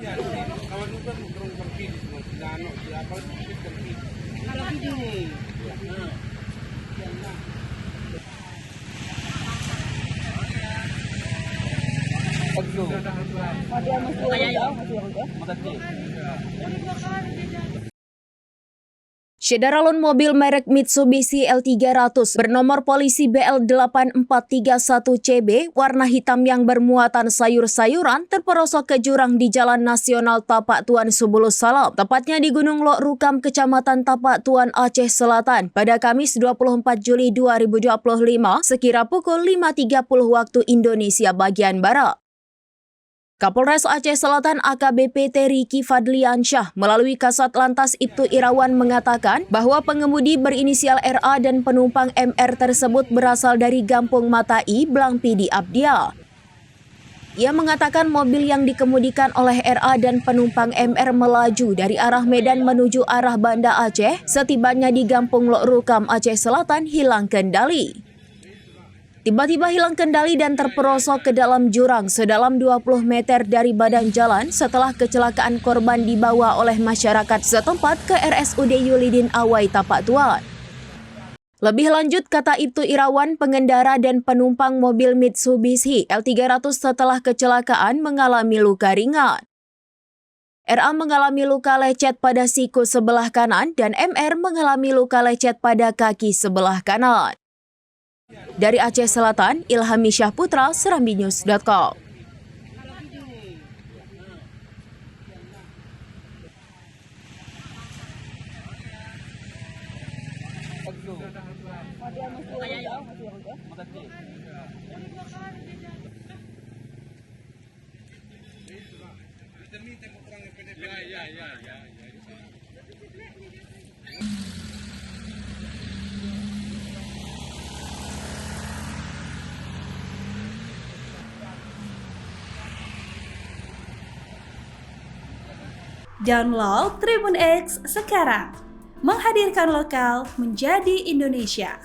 Ya, kawan itu kan turun kerpi di semua, tidak ano, tidak apa itu kerpi. Kalau begini, Paglo. Syederalun mobil merek Mitsubishi L300 bernomor polisi BL8431CB warna hitam yang bermuatan sayur-sayuran terperosok ke jurang di Jalan Nasional Tapak Tuan Subulus Salam, tepatnya di Gunung Lok Rukam, Kecamatan Tapak Tuan, Aceh Selatan, pada Kamis 24 Juli 2025 sekira pukul 5.30 waktu Indonesia bagian Barat. Kapolres Aceh Selatan AKBP Riki Fadliansyah melalui Kasat Lantas Ibtu Irawan mengatakan bahwa pengemudi berinisial RA dan penumpang MR tersebut berasal dari Gampung Matai, Blangpidi, Abdia. Ia mengatakan mobil yang dikemudikan oleh RA dan penumpang MR melaju dari arah Medan menuju arah Banda Aceh, setibanya di Gampung Lok Rukam, Aceh Selatan hilang kendali. Tiba-tiba hilang kendali dan terperosok ke dalam jurang sedalam 20 meter dari badan jalan setelah kecelakaan korban dibawa oleh masyarakat setempat ke RSUD Yulidin Awai Tapak Tuan. Lebih lanjut, kata Ibtu Irawan, pengendara dan penumpang mobil Mitsubishi L300 setelah kecelakaan mengalami luka ringan. RA mengalami luka lecet pada siku sebelah kanan dan MR mengalami luka lecet pada kaki sebelah kanan. Dari Aceh Selatan, Ilhami Syahputra, serambinews.com. Download Tribun X sekarang, menghadirkan lokal menjadi Indonesia.